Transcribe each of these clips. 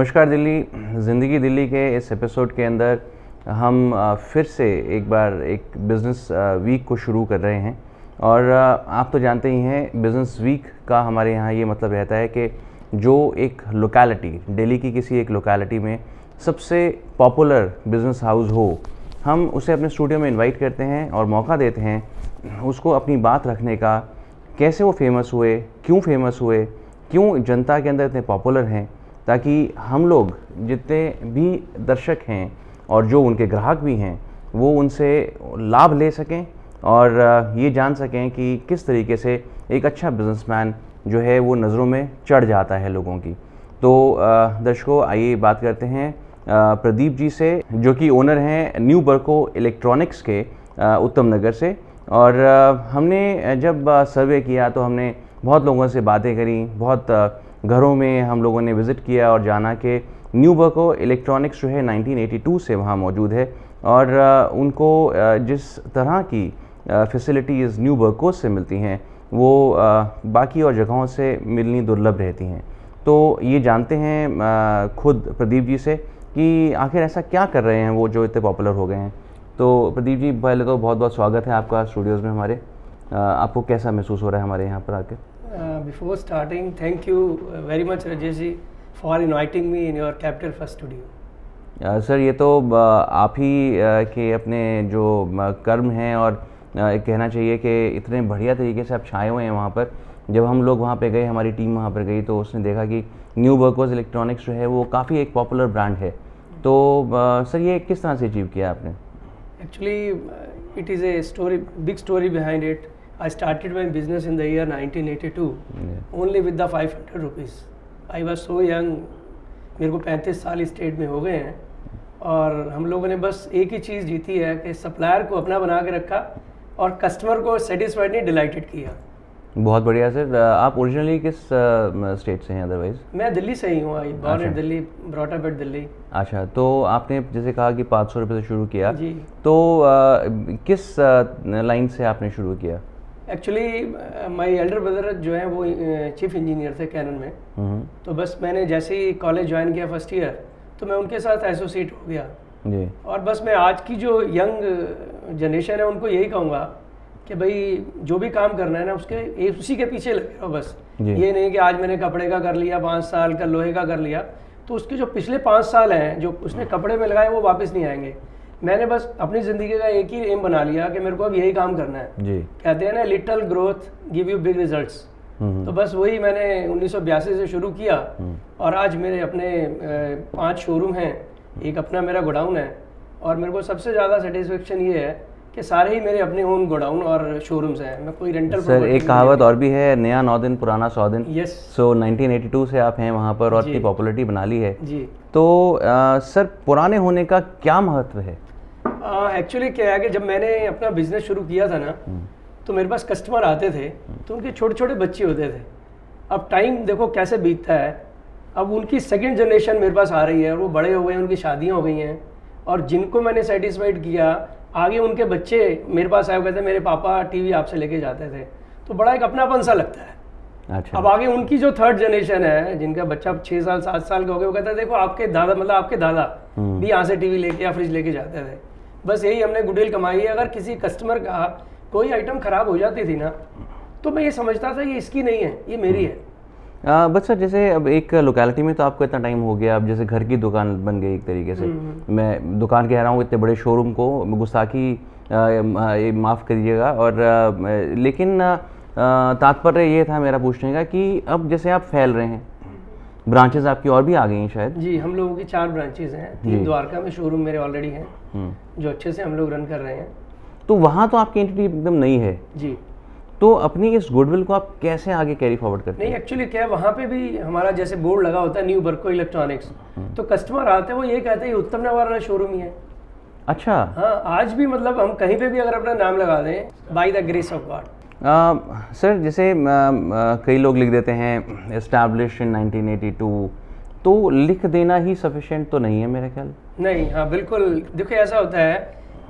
नमस्कार दिल्ली, ज़िंदगी दिल्ली के इस एपिसोड के अंदर हम फिर से एक बार एक बिज़नेस वीक को शुरू कर रहे हैं। और आप तो जानते ही हैं बिज़नेस वीक का हमारे यहाँ ये मतलब रहता है कि जो एक लोकेलिटी, दिल्ली की किसी एक लोकेलिटी में सबसे पॉपुलर बिज़नेस हाउस हो, हम उसे अपने स्टूडियो में इनवाइट करते हैं और मौका देते हैं उसको अपनी बात रखने का, कैसे वो फेमस हुए, क्यों जनता के अंदर इतने पॉपुलर हैं, ताकि हम लोग जितने भी दर्शक हैं और जो उनके ग्राहक भी हैं वो उनसे लाभ ले सकें और ये जान सकें कि किस तरीके से एक अच्छा बिजनेसमैन जो है वो नज़रों में चढ़ जाता है लोगों की। तो दर्शकों, आइए बात करते हैं प्रदीप जी से, जो कि ओनर हैं न्यू बर्को इलेक्ट्रॉनिक्स के उत्तम नगर से। और हमने जब सर्वे किया तो हमने बहुत लोगों से बातें करी, बहुत घरों में हम लोगों ने विज़िट किया और जाना कि न्यू बर्को इलेक्ट्रॉनिक्स जो है 1982 से वहाँ मौजूद है और उनको जिस तरह की फैसिलिटीज़ न्यू बर्को से मिलती हैं वो बाकी और जगहों से मिलनी दुर्लभ रहती हैं। तो ये जानते हैं खुद प्रदीप जी से कि आखिर ऐसा क्या कर रहे हैं वो जो इतने पॉपुलर हो गए हैं। तो प्रदीप जी, पहले तो बहुत बहुत स्वागत है आपका स्टूडियोज़ में हमारे। आपको कैसा महसूस हो रहा है हमारे यहाँ पर आकर? Before starting, thank you very much Rajesh ji for inviting me in your Capital First studio. Sir, ये तो आप ही के अपने जो कर्म हैं और कहना चाहिए कि इतने बढ़िया तरीके से आप छाए हुए हैं वहाँ पर। जब हम लोग वहाँ पे गए, हमारी टीम वहाँ पर गई, तो उसने देखा कि न्यू बर्कोज इलेक्ट्रॉनिक्स जो है वो काफ़ी एक पॉपुलर ब्रांड है। तो सर, ये किस तरह से अचीव किया आपने? Actually, it is a story, big story behind it. I started my business in the year 1982, only with the 500 rupees. I was so young. मेरे को 35 साल इस स्टेट में हो गए हैं और हम लोगों ने बस एक ही चीज़ जीती है कि सप्लायर को अपना बना के रखा और कस्टमर को सेटिस्फाइड नहीं, डिलाइटेड किया। बहुत बढ़िया सर। आप ओरिजिनली किस स्टेट से हैं अदरवाइज? मैं दिल्ली से ही हूँ। I born at Delhi, brought up at Delhi. अच्छा, तो आपने जैसे कहा कि 500 रुपये से शुरू किया जी। तो किस लाइन से आपने शुरू किया? एक्चुअली माय एल्डर ब्रदर जो है वो चीफ इंजीनियर थे कैनन में। तो बस मैंने जैसे ही कॉलेज ज्वाइन किया फर्स्ट ईयर, तो मैं उनके साथ एसोसिएट हो गया जी। और बस मैं आज की जो यंग जनरेशन है उनको यही कहूँगा कि भाई जो भी काम करना है ना उसी के पीछे लगे रहो बस। ये नहीं कि आज मैंने कपड़े का कर लिया, 5 साल का लोहे का कर लिया, तो उसके जो पिछले 5 साल हैं जो उसने कपड़े में लगाए वो वापस नहीं आएंगे। मैंने बस अपनी ज़िंदगी का एक ही एम बना लिया कि मेरे को अब यही काम करना है जी। कहते हैं ना, little growth give you big results. तो बस वही मैंने 1982 से शुरू किया और आज मेरे अपने 5 शोरूम हैं, एक अपना मेरा गोडाउन है। और मेरे को सबसे ज़्यादा सेटिस्फेक्शन ये है कि सारे ही मेरे अपने ओन गोडाउन और शोरूम्स हैं। मैं कोई रेंटल सर, एक कहावत और भी है, नया 9 दिन पुराना 100 दिन। यस। सो 1982 से आप हैं वहाँ पर और इतनी पॉपुलरिटी बना ली है जी। तो सर, पुराने होने का क्या महत्व है? एक्चुअली क्या है कि जब मैंने अपना बिजनेस शुरू किया था ना, तो मेरे पास कस्टमर आते थे तो उनके छोटे छोटे बच्चे होते थे। अब टाइम देखो कैसे बीतता है, अब उनकी सेकंड जनरेशन मेरे पास आ रही है और वो बड़े हो गए हैं, उनकी शादियां हो गई हैं और जिनको मैंने सेटिस्फाइड किया, आगे उनके बच्चे मेरे पास आए, कहते मेरे पापा टीवी आपसे लेके जाते थे। तो बड़ा एक अपनापन सा लगता है। अच्छा। अब आगे उनकी जो थर्ड जनरेशन है, जिनका बच्चा 6 साल 7 साल का हो गया, वो कहता है देखो आपके दादा, मतलब आपके दादा भी यहाँ से टीवी लेके या फ्रिज लेके जाते थे। बस यही हमने गुडविल कमाई है। अगर किसी कस्टमर का कोई आइटम ख़राब हो जाती थी ना, तो मैं ये समझता था ये इसकी नहीं है, ये मेरी है। बट सर, जैसे अब एक लोकेलिटी में तो आपको इतना टाइम हो गया, अब जैसे घर की दुकान बन गई एक तरीके से। मैं दुकान कह रहा हूँ, इतने बड़े शोरूम को गुस्ताखी माफ़ करिएगा। और लेकिन तात्पर्य ये था मेरा पूछने का कि अब जैसे आप फैल रहे हैं, ब्रांचेस आपकी और भी आ गई हैं शायद? जी, हम लोगों की 4 ब्रांचेस हैं। 3 द्वारका में शोरूम मेरे ऑलरेडी हैं जो अच्छे से हम लोग रन कर रहे हैं। तो वहाँ तो आपकी एंटिटी एकदम नई है जी। तो अपनी इस गुडविल को आप कैसे आगे कैरी फॉरवर्ड करते हैं? नहीं, एक्चुअली क्या है, वहाँ पे भी हमारा जैसे बोर्ड लगा होता है न्यू बर्को इलेक्ट्रॉनिक्स, तो कस्टमर आते हैं वो ये कहते हैं ये उत्तम नवारा शोरूम ही है। अच्छा। हाँ, आज भी मतलब हम कहीं पे भी अगर अपना नाम लगा दें, by the grace of God. Sir, जैसे कई लोग लिख देते हैं एस्टैब्लिश इन 1982, तो लिख देना ही सफिशिएंट तो नहीं है मेरा ख्याल? नहीं, हाँ बिल्कुल। देखिए ऐसा होता है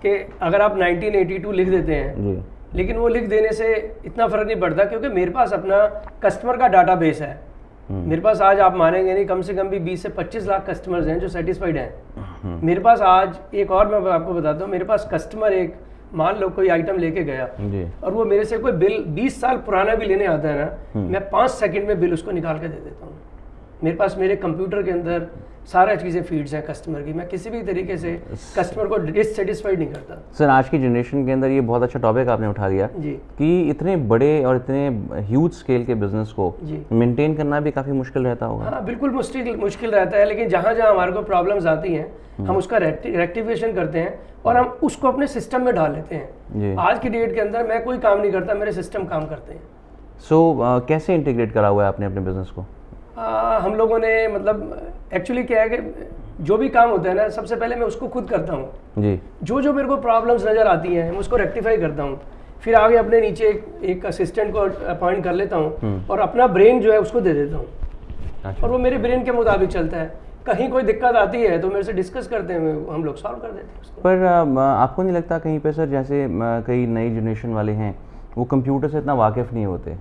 कि अगर आप 1982 लिख देते हैं जी, लेकिन वो लिख देने से इतना फ़र्क नहीं पड़ता क्योंकि मेरे पास अपना कस्टमर का डाटाबेस है। मेरे पास आज आप मानेंगे नहीं, कम से कम भी 20 से 25 लाख कस्टमर्स हैं जो सेटिस्फाइड हैं। मेरे पास आज एक और मैं आपको बताता हूँ, मेरे पास कस्टमर एक मान लो कोई आइटम लेके गया और वो मेरे से कोई बिल 20 साल पुराना भी लेने आता है ना, मैं 5 सेकंड में बिल उसको निकाल के दे देता हूँ। मेरे पास मेरे कंप्यूटर के अंदर सारा चीज़ें फीड्स हैं कस्टमर की, मैं किसी भी तरीके से कस्टमर को डिससेटिस्फाइड नहीं करता। सर आज की जनरेशन के अंदर ये बहुत अच्छा टॉपिक आपने उठा दिया जी कि इतने बड़े और इतने ह्यूज स्केल के बिजनेस को मेंटेन करना भी काफ़ी मुश्किल रहता होगा। हाँ बिल्कुल मुश्किल रहता है, लेकिन जहाँ जहाँ हमारे को प्रॉब्लम्स आती हैं हम उसका रेक्टिफिकेशन करते हैं और हम उसको अपने सिस्टम में डाल लेते हैं। आज की डेट के अंदर मैं कोई काम नहीं करता, मेरे सिस्टम काम करते हैं। कैसे इंटीग्रेट करा हुआ है आपने अपने बिजनेस को? हम लोगों ने मतलब एक्चुअली क्या है कि जो भी काम होता है ना, सबसे पहले मैं उसको खुद करता हूँ जी। जो मेरे को प्रॉब्लम्स नज़र आती हैं मैं उसको रेक्टिफाई करता हूँ, फिर आगे अपने नीचे एक असिस्टेंट को अपॉइंट कर लेता हूँ और अपना ब्रेन जो है उसको दे देता हूँ। अच्छा। और वो मेरे ब्रेन के मुताबिक चलता है। कहीं कोई दिक्कत आती है तो मेरे से डिस्कस करते हैं, हम लोग सॉल्व कर देते हैं उसको। पर आपको नहीं लगता कहीं पे सर, जैसे कई नई जनरेशन वाले हैं वो कंप्यूटर से इतना वाकिफ़ नहीं होते,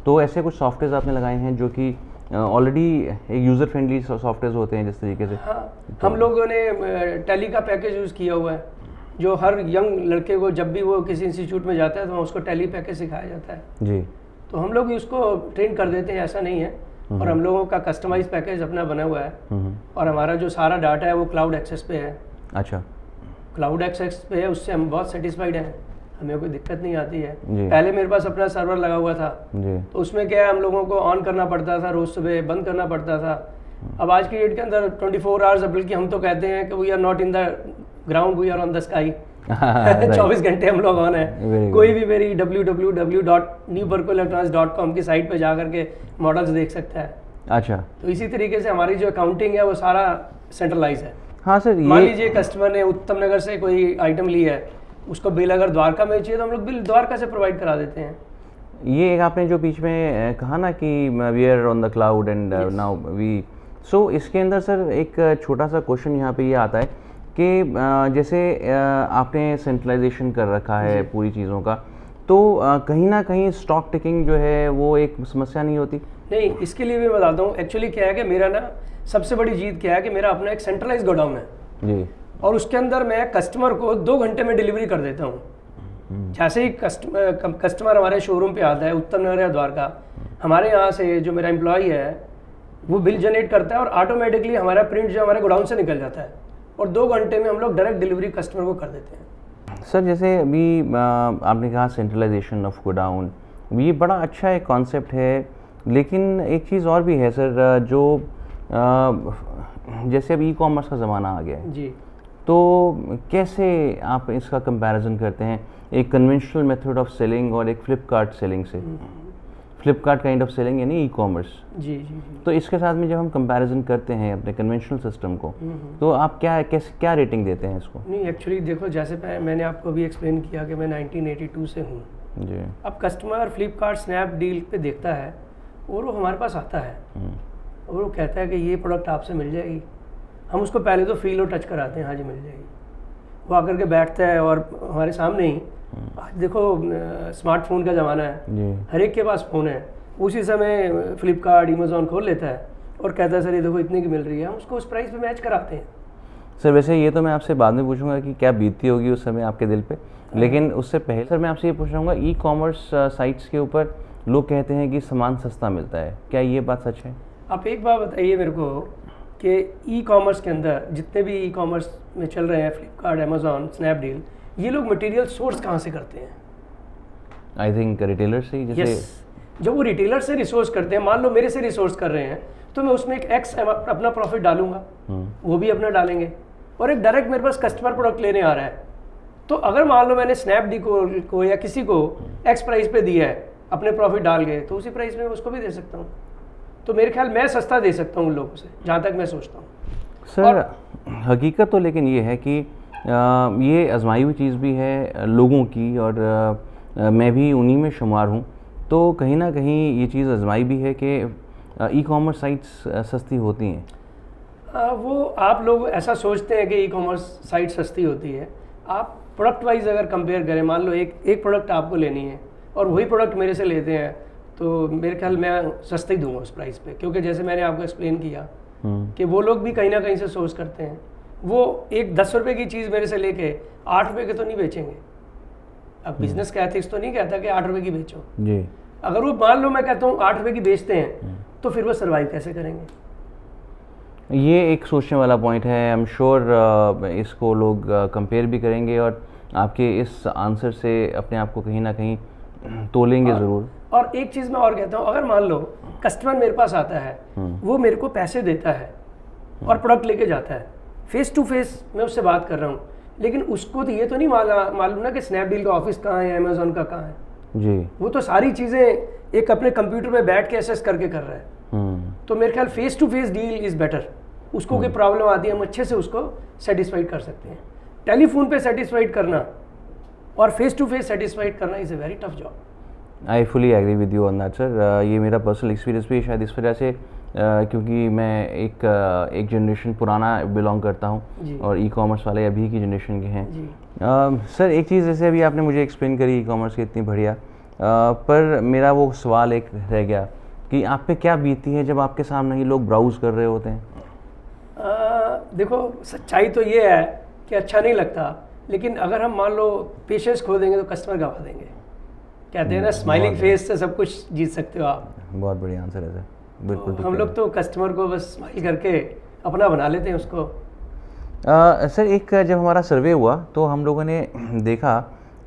तो ऐसे कुछ सॉफ्टवेयर आपने लगाए हैं जो कि ऑलरेडी एक यूज़र फ्रेंडली सॉफ्टवेयर होते हैं जिस तरीके से? हाँ, हम लोगों ने टैली का पैकेज यूज़ किया हुआ है, जो हर यंग लड़के को जब भी वो किसी इंस्टीट्यूट में जाता है तो उसको टैली पैकेज सिखाया जाता है जी। तो हम लोग उसको ट्रेन कर देते हैं, ऐसा नहीं है। और हम लोगों का कस्टमाइज पैकेज अपना बना हुआ है और हमारा जो सारा डाटा है वो क्लाउड एक्सेस पे है। अच्छा, क्लाउड एक्सेस पे है, उससे हम बहुत सेटिस्फाइड हैं, हमें कोई दिक्कत नहीं आती है। पहले मेरे पास अपना सर्वर लगा हुआ था तो उसमें क्या है, हम लोगों को ऑन करना पड़ता था, रोज सुबह बंद करना पड़ता था। अब आज की डेट के अंदर 24 आवर्स, बल्कि हम तो कहते हैं कि we are not in the ground, we are on the sky. 24 घंटे हम लोग ऑन है। कोई भी मेरी www.newbercoelectronics.com की साइट पे जा करके मॉडल्स देख सकता है। अच्छा, तो इसी तरीके से हमारी जो अकाउंटिंग है वो सारा सेंट्रलाइज है। हाँ सर, मान लीजिए कस्टमर ने उत्तम नगर से कोई आइटम ली है, उसको बिल अगर द्वारका में चाहिए तो हम लोग बिल द्वारका से प्रोवाइड करा देते हैं। ये एक आपने जो बीच में कहा ना कि we are on the cloud and now we, so इसके अंदर सर एक छोटा सा क्वेश्चन यहाँ पे ये आता है कि जैसे आपने सेंट्रलाइजेशन कर रखा है पूरी चीज़ों का, तो कहीं ना कहीं स्टॉक टेकिंग जो है वो एक समस्या नहीं होती? नहीं, इसके लिए भी मैं बताता हूँ। एक्चुअली क्या है कि मेरा ना सबसे बड़ी जीत क्या है कि मेरा अपना एक सेंट्रलाइज गोडाउन है जी, और उसके अंदर मैं कस्टमर को 2 घंटे में डिलीवरी कर देता हूँ। जैसे ही कस्टमर हमारे शोरूम पे आता है, उत्तम नगर या द्वारका, हमारे यहाँ से जो मेरा एम्प्लॉई है वो बिल जनरेट करता है और ऑटोमेटिकली हमारा प्रिंट जो हमारे गोडाउन से निकल जाता है और 2 घंटे में हम लोग डायरेक्ट डिलीवरी कस्टमर को कर देते हैं। सर जैसे अभी आपने कहा सेंट्रलाइजेशन ऑफ गोडाउन, ये बड़ा अच्छा एक कॉन्सेप्ट है, लेकिन एक चीज़ और भी है सर, जो जैसे अब ई कॉमर्स का ज़माना आ गया है जी, तो कैसे आप इसका कंपैरिजन करते हैं एक कन्वेंशनल मेथड ऑफ सेलिंग और एक फ्लिपकार्ट सेलिंग से? फ्लिपकार्ट काइंड ऑफ सेलिंग यानी ई कॉमर्स जी, जी जी। तो इसके साथ में जब हम कंपैरिजन करते हैं अपने कन्वेंशनल सिस्टम को, तो आप क्या रेटिंग देते हैं इसको? नहीं, एक्चुअली देखो, जैसे मैंने आपको अभी एक्सप्लेन किया कि मैं 1982 से हूँ जी। अब कस्टमर फ्लिपकार्ट स्नैपडील पे देखता है और वो हमारे पास आता है और वो कहता है कि ये प्रोडक्ट आपसे मिल जाएगी। हम उसको पहले तो फील और टच कराते हैं, हाँ जी मिल जाएगी। वो आकर के बैठता है और हमारे सामने ही, आज देखो स्मार्टफोन का ज़माना है, हर एक के पास फ़ोन है, उसी समय फ्लिपकार्ट अमेज़ॉन खोल लेता है और कहता है सर ये देखो इतने की मिल रही है, हम उसको उस प्राइस पे मैच कराते हैं। सर वैसे ये तो मैं आपसे बाद में पूछूंगा कि क्या बीतती होगी उस समय आपके दिल पे, लेकिन उससे पहले सर मैं आपसे ये पूछ रहा हूँ, ई कॉमर्स साइट्स के ऊपर लोग कहते हैं कि सामान सस्ता मिलता है, क्या ये बात सच है? आप एक बात बताइए मेरे को कि ई कॉमर्स के अंदर जितने भी ई कॉमर्स में चल रहे हैं, फ्लिपकार्ट, अमेज़ॉन, स्नैपडील, ये लोग मटेरियल सोर्स कहाँ से करते हैं? आई थिंक रिटेलर से। जैसे जब वो रिटेलर से रिसोर्स करते हैं, मान लो मेरे से रिसोर्स कर रहे हैं, तो मैं उसमें एक एक्स अपना प्रॉफिट डालूंगा, वो भी अपना डालेंगे, और एक डायरेक्ट मेरे पास कस्टमर प्रोडक्ट लेने आ रहा है, तो अगर मान लो मैंने स्नैपडील को या किसी को एक्स प्राइस पे दिया है अपने प्रॉफिट डाल के, तो उसी प्राइस में उसको भी दे सकता हूँ। तो मेरे ख्याल मैं सस्ता दे सकता हूँ उन लोगों से, जहाँ तक मैं सोचता हूँ। सर हकीकत तो लेकिन ये है कि ये आजमाई हुई चीज़ भी है लोगों की, और मैं भी उन्हीं में शुमार हूँ, तो कहीं ना कहीं ये चीज़ आजमाई भी है कि ई कॉमर्स साइट्स सस्ती होती हैं। वो आप लोग ऐसा सोचते हैं कि ई कॉमर्स साइट सस्ती होती है। आप प्रोडक्ट वाइज अगर कंपेयर करें, मान लो एक प्रोडक्ट आपको लेनी है और वही प्रोडक्ट मेरे से लेते हैं, तो मेरे ख्याल मैं सस्ता ही दूंगा उस प्राइस पे, क्योंकि जैसे मैंने आपको एक्सप्लेन किया कि वो लोग भी कहीं ना कहीं से सोर्स करते हैं। वो एक 10 रुपये की चीज़ मेरे से लेके 8 रुपये के तो नहीं बेचेंगे। अब बिजनेस का एथिक्स तो नहीं कहता कि 8 रुपये की बेचो जी। अगर वो मान लो मैं कहता हूँ 8 रुपये की बेचते हैं तो फिर वो सर्वाइव कैसे करेंगे? ये एक सोचने वाला पॉइंट है। आई एम श्योर इसको लोग कंपेयर भी करेंगे और आपके इस आंसर से अपने आप को कहीं ना कहीं तोलेंगे ज़रूर। और एक चीज़ मैं और कहता हूँ, अगर मान लो कस्टमर मेरे पास आता है, वो मेरे को पैसे देता है और प्रोडक्ट लेके जाता है, फेस टू फेस मैं उससे बात कर रहा हूँ, लेकिन उसको तो ये तो नहीं मालूम ना कि स्नैपडील का ऑफिस कहाँ है, अमेजोन का कहाँ है जी। वो तो सारी चीज़ें एक अपने कंप्यूटर पे बैठ के एसेस करके कर रहा है। तो मेरे ख्याल face to face deal is better. उसको कोई प्रॉब्लम आती है, हम अच्छे से उसको सेटिस्फाइड कर सकते हैं। टेलीफोन पे सेटिस्फाइड करना और फेस टू फेस सेटिस्फाइड करना is a very tough job. I fully agree with you on that sir. ये मेरा पर्सनल एक्सपीरियंस भी शायद इस वजह से क्योंकि मैं एक जनरेशन पुराना बिलोंग करता हूँ और ई कॉमर्स वाले अभी की जनरेशन के हैं। सर एक चीज़ जैसे अभी आपने मुझे एक्सप्लेन करी ई कॉमर्स की इतनी बढ़िया, पर मेरा वो सवाल एक रह गया कि आप पे क्या बीतती है जब आपके सामने ही लोग ब्राउज़ कर रहे होते हैं? देखो सच्चाई तो ये है कि अच्छा नहीं लगता, लेकिन अगर हम मान लो पेशेंस खो देंगे तो कस्टमर गवा देंगे। कहते हैं ना स्माइलिंग फेस से सब कुछ जीत सकते हो आप। बहुत बढ़िया आंसर है सर, बिल्कुल। हम लोग तो कस्टमर को बस स्माइल करके अपना बना लेते हैं उसको। सर एक जब हमारा सर्वे हुआ तो हम लोगों ने देखा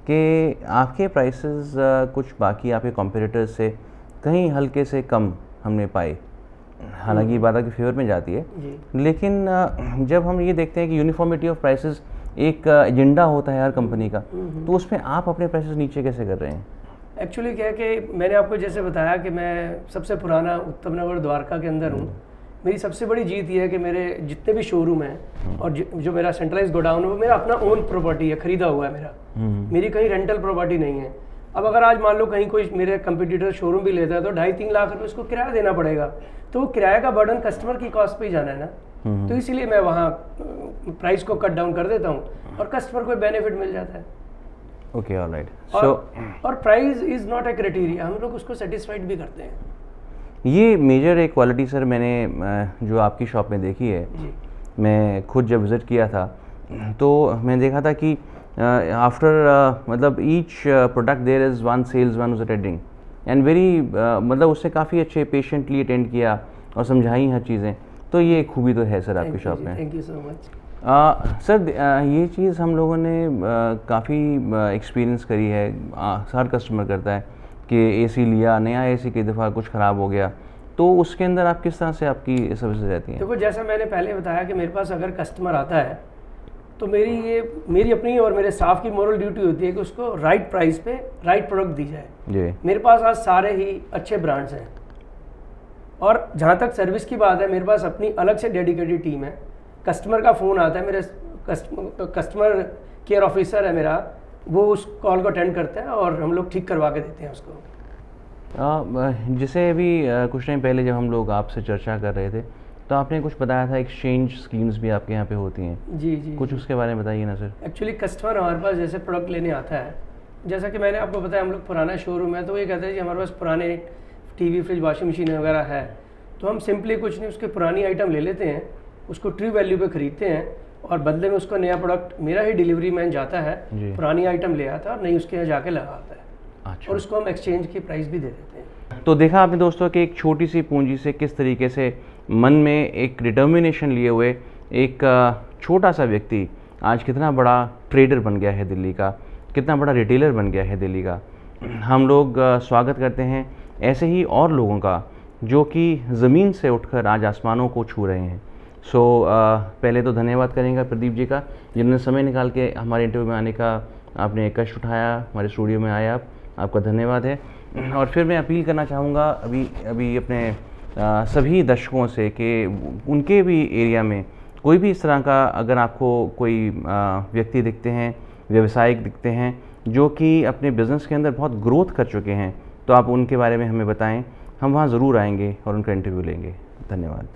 कि आपके प्राइसेस कुछ बाकी आपके कॉम्पिटिटर्स से कहीं हल्के से कम हमने पाए। हालांकि ये बात आपके फेवर में जाती है, लेकिन जब हम ये देखते हैं कि यूनिफॉर्मिटी ऑफ प्राइसेस एक एजेंडा होता है हर कंपनी का, तो उसमें आप अपने प्राइसेस नीचे कैसे कर रहे हैं? एक्चुअली क्या है कि मैंने आपको जैसे बताया कि मैं सबसे पुराना उत्तम नगर द्वारका के अंदर हूँ। मेरी सबसे बड़ी जीत ये है कि मेरे जितने भी शोरूम हैं और जो मेरा सेंट्रलाइज गोडाउन है वो मेरा अपना ओन प्रॉपर्टी है, खरीदा हुआ है मेरा। मेरी कहीं रेंटल प्रॉपर्टी नहीं है। अब अगर आज मान लो कहीं कोई मेरे कंपटीटर शोरूम भी लेता है तो 2.5-3 लाख रुपये उसको किराया देना पड़ेगा, तो वो किराया का बर्डन कस्टमर की कॉस्ट पे ही जाना है ना। तो इसीलिए मैं वहाँ प्राइस को कट डाउन कर देता हूँ और कस्टमर को बेनिफिट मिल जाता है। Okay, alright. और price is not a criteria, हम लोग उसको सेटिस्फाइड भी करते हैं। ये मेजर एक क्वालिटी सर मैंने जो आपकी शॉप में देखी है, मैं खुद जब विज़िट किया था तो मैंने देखा था कि आफ्टर मतलब each product there is one sales one was attending and very मतलब उससे काफ़ी अच्छे पेशेंटली अटेंड किया और समझाई हर चीज़ें। तो ये खूबी तो है सर आपकी शॉप में। Thank you so much. Sir ये चीज़ हम लोगों ने काफ़ी एक्सपीरियंस करी है, हर कस्टमर करता है कि एसी लिया, नया एसी कई दफ़ा कुछ ख़राब हो गया, तो उसके अंदर आप किस तरह से आपकी सर्विस रहती है? देखो जैसा मैंने पहले बताया कि मेरे पास अगर कस्टमर आता है तो मेरी अपनी और मेरे स्टाफ की मोरल ड्यूटी होती है कि उसको राइट प्राइस पे राइट प्रोडक्ट दी जाए जी। मेरे पास आज सारे ही अच्छे ब्रांड्स हैं और जहाँ तक सर्विस की बात है मेरे पास अपनी अलग से डेडिकेटेड टीम है। कस्टमर का फ़ोन आता है, मेरे कस्टमर केयर ऑफिसर है मेरा, वो उस कॉल को अटेंड करता है और हम लोग ठीक करवा के देते हैं उसको। जिसे अभी कुछ टाइम पहले जब हम लोग आपसे चर्चा कर रहे थे तो आपने कुछ बताया था एक्सचेंज स्कीम्स भी आपके यहाँ पे होती हैं। जी, कुछ उसके बारे में बताइए ना सर। एक्चुअली कस्टमर हमारे पास जैसे प्रोडक्ट लेने आता है, जैसा कि मैंने आपको बताया हम लोग पुराना शोरूम है, तो ये कहते हैं कि हमारे पास पुराने टीवी, फ्रिज, वॉशिंग मशीन वगैरह है, तो हम सिंपली कुछ नहीं उसके पुरानी आइटम ले लेते हैं, उसको ट्रू वैल्यू पे खरीदते हैं और बदले में उसको नया प्रोडक्ट मेरा ही डिलीवरी मैन जाता है, पुरानी आइटम ले आता है और नई उसके यहाँ जाके लगाता है। अच्छा। और उसको हम एक्सचेंज की प्राइस भी दे देते हैं। तो देखा आपने दोस्तों कि एक छोटी सी पूंजी से किस तरीके से मन में एक डिटर्मिनेशन लिए हुए एक छोटा सा व्यक्ति आज कितना बड़ा ट्रेडर बन गया है दिल्ली का, कितना बड़ा रिटेलर बन गया है दिल्ली का। हम लोग स्वागत करते हैं ऐसे ही और लोगों का जो कि ज़मीन से उठकर आज आसमानों को छू रहे हैं। पहले तो धन्यवाद करेंगे प्रदीप जी का, जिन्होंने समय निकाल के हमारे इंटरव्यू में आने का आपने कष्ट उठाया, हमारे स्टूडियो में आए आपका धन्यवाद है। और फिर मैं अपील करना चाहूँगा अभी अपने सभी दर्शकों से कि उनके भी एरिया में कोई भी इस तरह का अगर आपको कोई व्यक्ति दिखते हैं, व्यवसायिक दिखते हैं जो कि अपने बिज़नेस के अंदर बहुत ग्रोथ कर चुके हैं, तो आप उनके बारे में हमें बताएं, हम वहाँ ज़रूर आएंगे और उनका इंटरव्यू लेंगे। धन्यवाद।